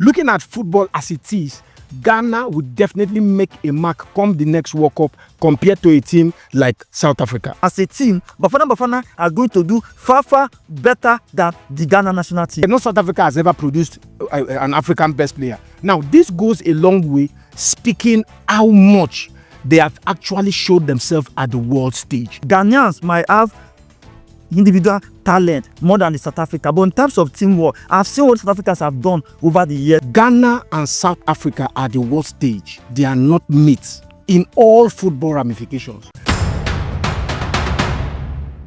Looking at football as it is, Ghana would definitely make a mark come the next World Cup compared to a team like South Africa. As a team, Bafana are going to do far better than the Ghana national team. No South Africa has ever produced an African best player. Now, this goes a long way, speaking how much they have actually showed themselves at the world stage. Ghanaians might have individual talent more than the South Africa, but in terms of teamwork, I've seen what South Africans have done over the years. Ghana and South Africa are the world stage. They are not mates in all football ramifications.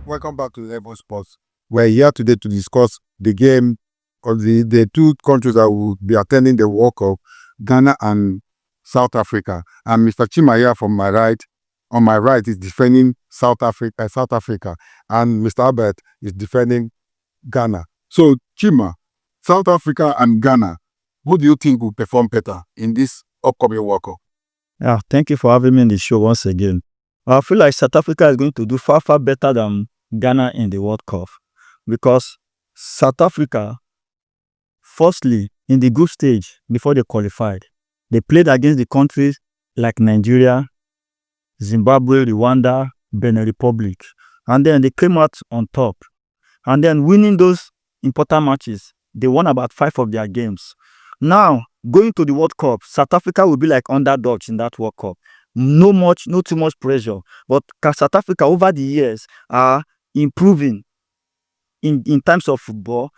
Welcome back to EVO Sports. We're here today to discuss the game of the two countries that will be attending the World Cup, Ghana and South Africa. And Mr. Chima here from my right, on my right is defending South Africa, and Mr. Albert is defending Ghana. So, Chima, South Africa and Ghana, who do you think will perform better in this upcoming World Cup? Yeah, thank you for having me in the show once again. I feel like South Africa is going to do far better than Ghana in the World Cup, because South Africa, firstly, in the group stage before they qualified, they played against the countries like Nigeria, Zimbabwe, Rwanda, Benin Republic, and then they came out on top. And then winning those important matches, they won about 5 of their games. Now, going to the World Cup, South Africa will be like underdogs in that World Cup. Not too much pressure. But South Africa over the years are improving in terms of football.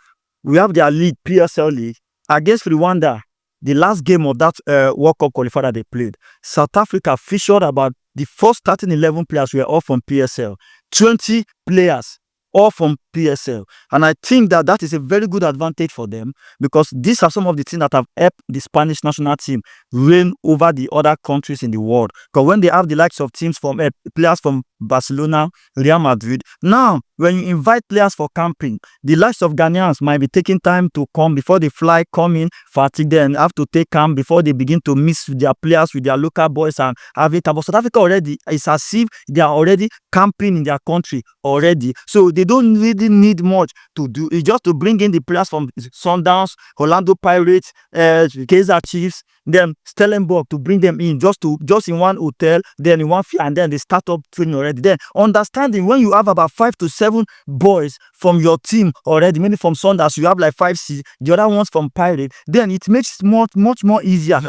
We have their league, PSL league, against Rwanda. The last game of that World Cup qualifier that they played, South Africa featured about the first starting 11 players were all from PSL. 20 players, all from PSL. And I think that is a very good advantage for them, because these are some of the things that have helped the Spanish national team reign over the other countries in the world. Because when they have the likes of teams from players from Barcelona, Real Madrid, now when you invite players for camping, the likes of Ghanaians might be taking time to come before they fly, come in, fatigue, then have to take camp before they begin to mix with their players, with their local boys and have it. But South Africa already, it's as if they are already camping in their country already. So they don't really need much to do. It's just to bring in the players from Sundowns, Orlando Pirates, Kaizer Chiefs, then Stellenbosch, to bring them in just in one hotel, then in one field, and then they start up training already. Then understanding when you have about 5 to 7 boys from your team already, maybe from Sundowns, you have like 5 C, the other ones from Pirates, then it makes it much more easier.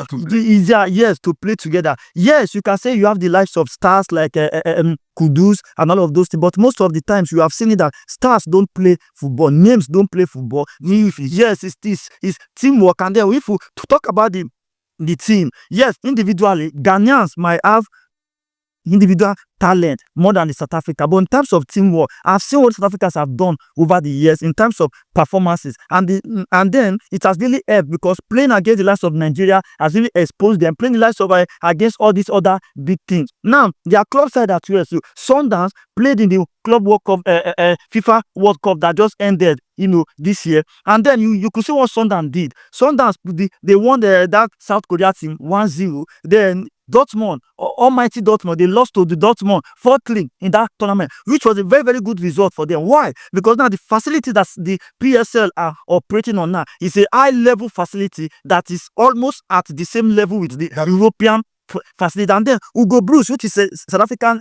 Yes, to play together. Yes, you can say you have the likes of stars like Kudus and all of those things, but most of the times you have seen it that stars don't play football, names don't play football. Yes, it's teamwork. And then if we talk about the team, yes, individually, Ghanaians might have individual talent more than the South Africa, but in terms of teamwork, I've seen what South Africans have done over the years in terms of performances, and then it has really helped, because playing against the likes of Nigeria has really exposed them, playing the likes of against all these other big teams. Now their club side at USU, Sundowns played in the Club World Cup, FIFA World Cup that just ended, this year, and then you could see what Sundowns did. Sundowns, they won that South Korea team 1-0. Then Dortmund, almighty Dortmund, they lost to the Dortmund 4-3 in that tournament, which was a very good result for them. Why? Because now the facility that the PSL are operating on now is a high-level facility that is almost at the same level with the European facility. And then Hugo Bruce, which is a South African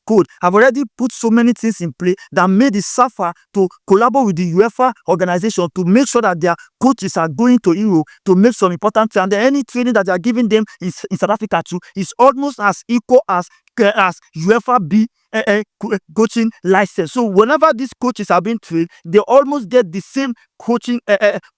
coach, have already put so many things in play that made it suffer to collaborate with the UEFA organization to make sure that their coaches are going to Europe to make some important training. And then any training that they are giving them in South Africa too is almost as equal as UEFA B coaching license. So whenever these coaches are being trained, they almost get the same coaching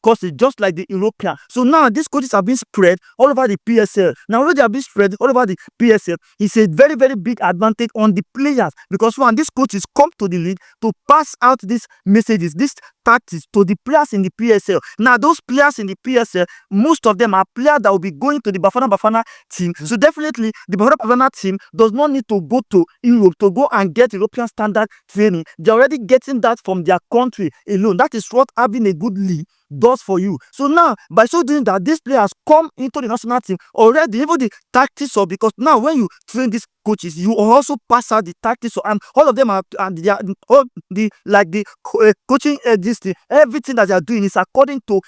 courses, just like the European. So now these coaches are being spread all over the PSL. Now when they are being spread all over the PSL, it's a very big advantage on the players, because when these coaches come to the league to pass out these messages, these tactics to the players in the PSL. Now those players in the PSL, most of them are players that will be going to the Bafana team. So definitely the Bafana team does not need to go to Europe to go and get European standard training. They're already getting that from their country alone. That is what having a good league does for you. So now, by so doing that, these players come into the national team already, even the tactics of, because now when you train these coaches, you also pass out the tactics, and all of them are, and they are all the coaching this thing, everything that they are doing is according to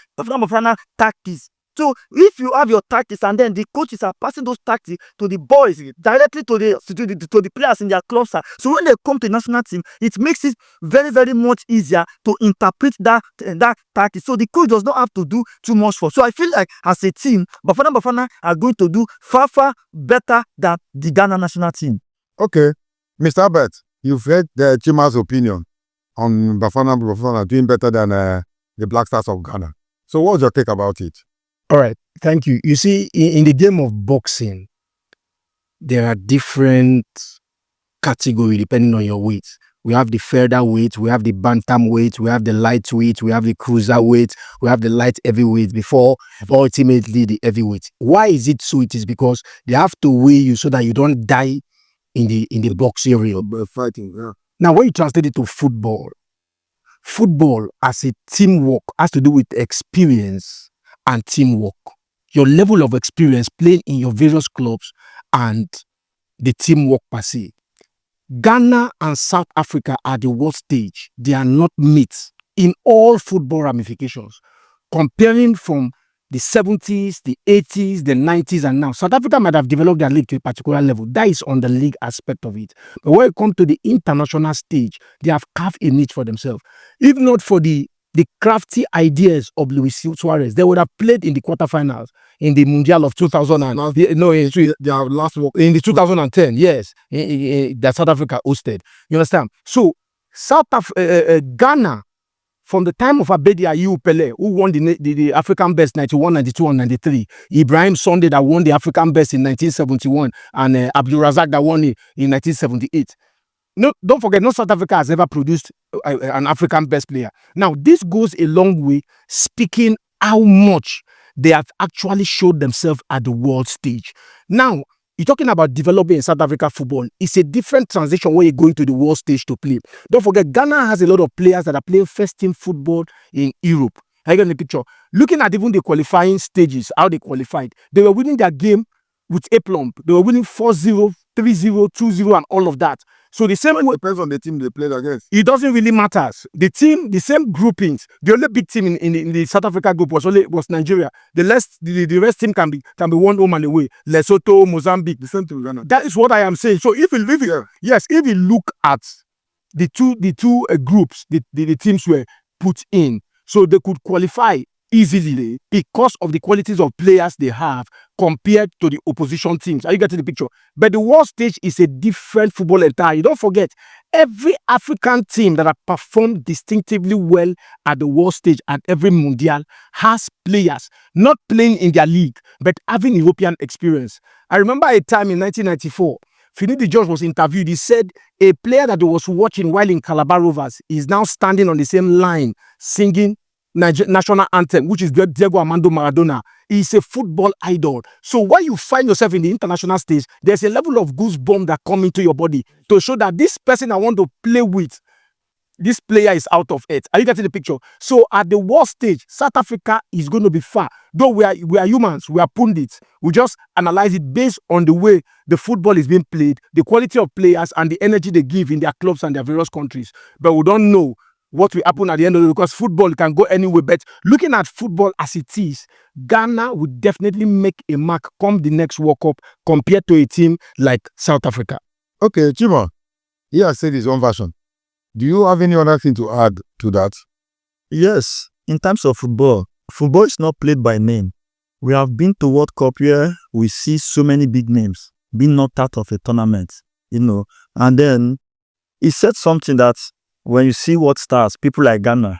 tactics. So if you have your tactics and then the coaches are passing those tactics to the boys directly to the players in their clubs, so when they come to the national team, it makes it very, very much easier to interpret that tactic. So the coach does not have to do too much for. So I feel like as a team, Bafana are going to do far better than the Ghana national team. Okay, Mr. Albert, you've heard the Chima's opinion on Bafana doing better than the Black Stars of Ghana. So what's your take about it? All right, thank you. You see, in the game of boxing, there are different categories depending on your weight. We have the featherweight, we have the bantamweight, we have the lightweight, we have the cruiserweight, we have the light heavyweight before ultimately the heavyweight. Why is it so? It is because they have to weigh you so that you don't die in the box area. Fighting, yeah. Now, when you translate it to football as a teamwork has to do with experience and teamwork. Your level of experience playing in your various clubs and the teamwork per se. Ghana and South Africa are the world stage. They are not mates in all football ramifications. Comparing from the 70s, the 80s, the 90s, and now, South Africa might have developed their league to a particular level. That is on the league aspect of it. But when it comes to the international stage, they have carved a niche for themselves. If not for the crafty ideas of Luis Suarez, they would have played in the quarterfinals in the Mundial of 2000 and Their last work in the 2010, yes, that South Africa hosted. You understand? So Ghana, from the time of Abedi Ayew Pele, who won the African Best 91, 92, and 93, Ibrahim Sunday that won the African Best in 1971, and Abdul Razak that won it in 1978. No, don't forget, no South Africa has ever produced an African best player. Now, this goes a long way, speaking how much they have actually showed themselves at the world stage. Now, you're talking about developing in South Africa football. It's a different transition when you're going to the world stage to play. Don't forget, Ghana has a lot of players that are playing first team football in Europe. I get the picture. Looking at even the qualifying stages, how they qualified, they were winning their game with aplomb. They were winning 4-0, 3-0, 2-0, and all of that. So the same way, depends on the team they played against. it doesn't really matter. The team, the same groupings. The only big team in the South Africa group was Nigeria. The rest team can be one home and away. Lesotho, Mozambique. The same thing with Ghana. That is what I am saying. So if you look at the two groups, the teams were put in, so they could qualify easily because of the qualities of players they have compared to the opposition teams. Are you getting the picture? But the world stage is a different football entirely. Don't forget, every African team that have performed distinctively well at the world stage and every Mundial has players not playing in their league, but having European experience. I remember a time in 1994, Finidi George was interviewed. He said a player that he was watching while in Calabar Rovers is now standing on the same line singing national anthem, which is Diego Armando Maradona. He's a football idol. So when you find yourself in the international stage, there's a level of goosebumps that come into your body to show that this person I want to play with, this player is out of it. Are you getting the picture? So at the world stage, South Africa is going to be far. Though we are humans, we are pundits. We just analyze it based on the way the football is being played, the quality of players, and the energy they give in their clubs and their various countries. But we don't know what will happen at the end of it, because football can go anywhere. But looking at football as it is, Ghana would definitely make a mark come the next World Cup compared to a team like South Africa. Okay, Chima, he has said his own version. Do you have any other thing to add to that? Yes, in terms of football is not played by name. We have been to World Cup where we see so many big names being knocked out of a tournament, and then he said something that when you see world stars, people like Ghana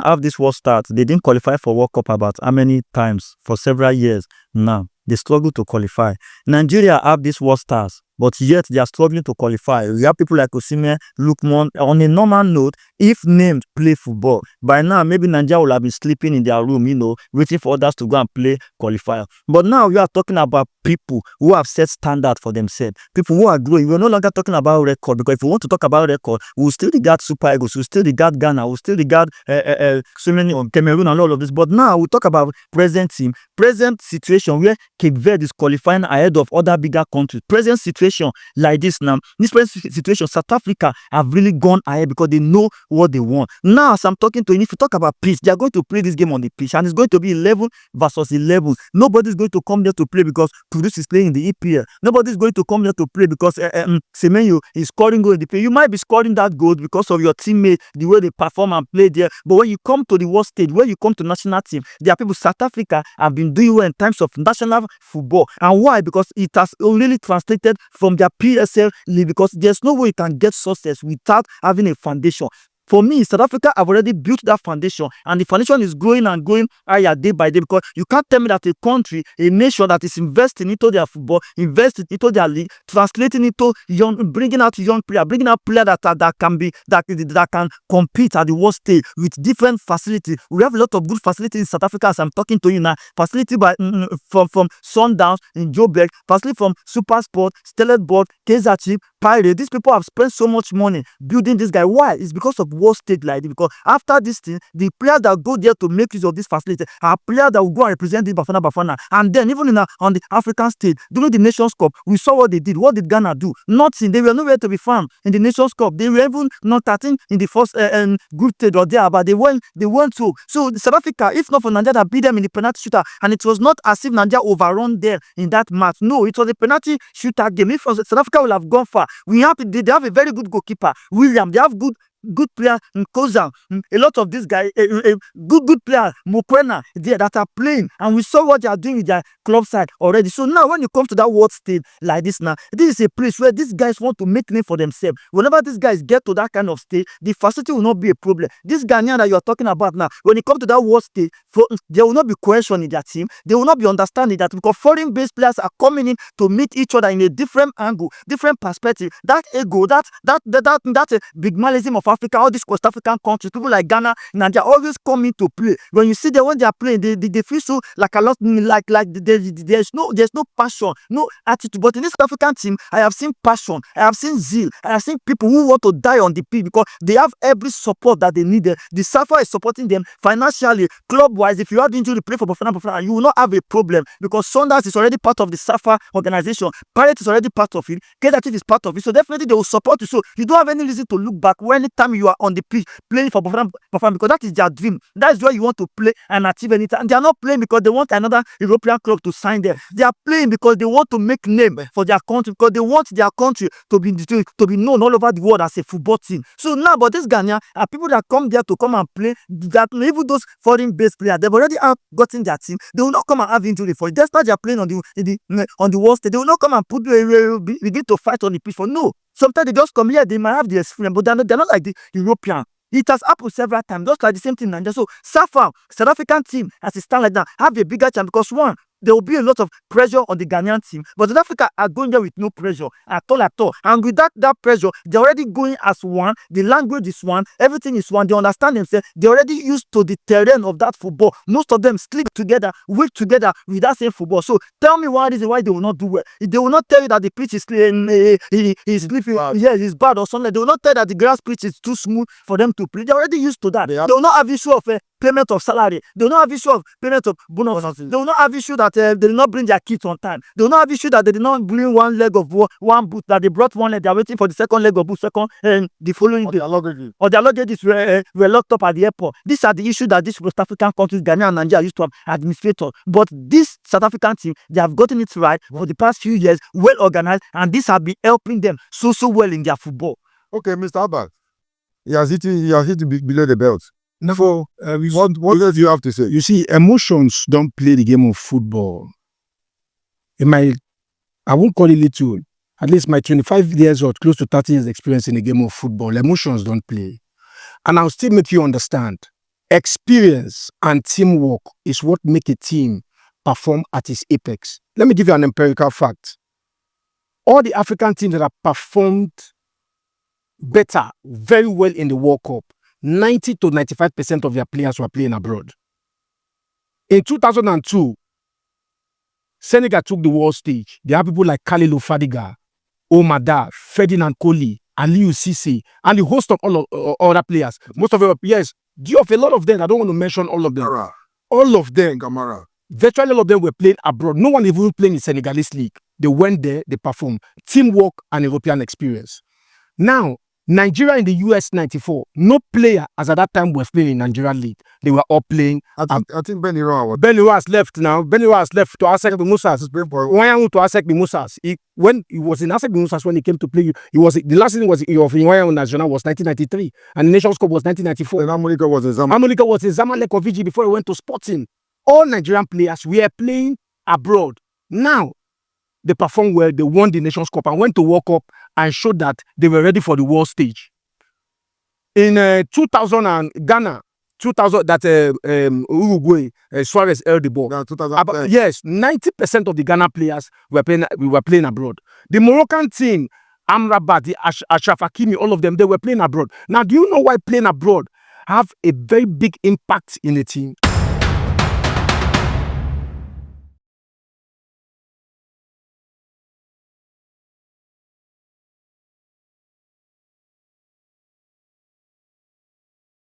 have this world stars. They didn't qualify for World Cup about how many times for several years now. They struggle to qualify. Nigeria have these world stars, but yet they are struggling to qualify. We have people like Osimhen, Lookman. On a normal note, if named play football, by now maybe Nigeria will have been sleeping in their room, waiting for others to go and play qualifier. But now we are talking about people who have set standard for themselves, people who are growing. We're no longer talking about record, because if we want to talk about record, we'll still regard Super Eagles, we'll still regard Ghana, we'll still regard so many Cameroon and all of this. But now we talk about present team, present situation where Cape Verde is qualifying ahead of other bigger countries. Present situation situation like this now, this present situation, South Africa have really gone ahead because they know what they want. Now, as I'm talking to you, if you talk about pitch, they are going to play this game on the pitch, and it's going to be 11 versus 11. Nobody's going to come there to play because Kudus is playing in the EPL. Nobody's going to come there to play because Semenyo is scoring goal in the play. You might be scoring that goal because of your teammate, the way they perform and play there. But when you come to the world stage, when you come to national team, there are people. South Africa have been doing well in terms of national football. And why? Because it has really translated from their PSL league, because there's no way you can get success without having a foundation. For me, South Africa have already built that foundation, and the foundation is growing and growing higher day by day, because you can't tell me that a country, a nation that is investing into their football, investing into their league, translating into young, bringing out young players, bringing out players that can compete at the world stage with different facilities. We have a lot of good facilities in South Africa as I'm talking to you now. Facility by from Sundowns in Joburg, facility from Super Sport, Stellenbosch, Kaizer Chiefs, Pirate. These people have spent so much money building this guy. Why? It's because of world stage like this. Because after this thing, the players that go there to make use of this facility are players that will go and represent this Bafana. And then even on the African stage, during the Nations Cup, we saw what they did. What did Ghana do? Nothing. They were nowhere to be found in the Nations Cup. They were even not 13 in the first group stage or there, but they went to. So South Africa, if not for Nigeria that beat them in the penalty shooter, and it was not as if Nigeria overrun there in that match. No, it was a penalty shooter game. If South Africa will have gone far, they have a very good goalkeeper, William. They have good player Nkoza, a lot of these guys, good player Mokwena there that are playing, and we saw what they are doing with their club side already. So now when you come to that world stage like this, now this is a place where these guys want to make name for themselves. Whenever these guys get to that kind of stage, the facility will not be a problem. This Ghanaian that you are talking about now, when you come to that world stage, there will not be cohesion in their team. They will not be understanding that, because foreign-based players are coming in to meet each other in a different angle, different perspective. That ego, that bigmalism of Africa, all these West African countries, people like Ghana, Nigeria, always come in to play. When you see them when they are playing, they feel so like a lot, like there's no passion, no attitude. But in this African team, I have seen passion, I have seen zeal, I have seen people who want to die on the pitch because they have every support that they need. The SAFA is supporting them financially, club-wise. If you have injury, play for Bafana, you will not have a problem, because Sundowns is already part of the SAFA organization. Pirate is already part of it. Kaizer Chiefs is part of it. So definitely they will support you. So you don't have any reason to look back when anytime you are on the pitch playing for Bafana, because that is their dream. That is where you want to play and achieve anything. And they are not playing because they want another European club to sign them. They are playing because they want to make name for their country, because they want their country to be known all over the world as a football team. So now, but this Ghana are people that come there to come and play, that even those foreign-based players, they've already gotten their team. They will not come and have injury for it. Despite they are playing on the world stage, they will not come and begin to fight on the pitch for no. Sometimes they just come here, they might have the experience, but they're not like the European. It has happened several times, just like the same thing in Nigeria. So SAFA, South African team, as it stands like that, have a bigger chance, because one, there will be a lot of pressure on the Ghanaian team, but South Africa are going there with no pressure at all. And with that pressure, they're already going as one. The language is one, everything is one. They understand themselves. They're already used to the terrain of that football. Most of them sleep together, wake together with that same football. So tell me one reason why they will not do well. They will not tell you that the pitch is sleeping, yes, it's bad or something. They will not tell you that the grass pitch is too smooth for them to play. They're already used to that. They will not have issue of payment of salary. They will not have issue of payment of bonus. They will not have issue that they did not bring their kits on time. They will not have issue that they did not bring one leg of one boot, that they brought one leg. They are waiting for the second leg of boot, the following day. Or their luggages were locked up at the airport. These are the issues that these West African countries, Ghana and Nigeria, used to have administrators. But this South African team, they have gotten it right for the past few years, well organized, and this have been helping them so well in their football. Okay, Mr. Abbas, he has hit below the belt. Now, what else do you have to say? You see, emotions don't play the game of football. I won't call it little. At least my 25 years or close to 30 years experience in the game of football, emotions don't play. And I'll still make you understand. Experience and teamwork is what make a team perform at its apex. Let me give you an empirical fact. All the African teams that have performed better, very well in the World Cup, 90 to 95% of their players were playing abroad. In 2002, Senegal took the world stage. They have people like Khalilou Fadiga, Omada, Ferdinand Coly, Aliou Cisse, and the host of all other players. Most of them, yes, due of a lot of them, I don't want to mention all of them. Kamara. All of them Kamara. Virtually all of them were playing abroad. No one even playing in Senegalese league. They went there, they performed. Teamwork and European experience. Now, Nigeria in the US 94, no player as at that time was playing in Nigerian league. They were all playing. I think Beniro was Beniro has left now. Beniro has left to Asek Musas. Wayan to Asek Musas. When he was in Asek Musas, when he came to play, he was the last season was of Wayan National was 1993, and the Nations Cup was 1994. and Amulika was in Zama. Amulika was in Zamalek of Fiji before he went to Sporting. All Nigerian players were playing abroad. Now, they performed well, they won the Nations Cup and went to World Cup and showed that they were ready for the world stage. In 2000 and Ghana, 2000 that Uruguay, Suarez held the ball. Now, 2010. Yes, 90% of the Ghana players were playing abroad. The Moroccan team, Amrabat, the Ashraf Hakimi, all of them, they were playing abroad. Now, do you know why playing abroad have a very big impact in the team?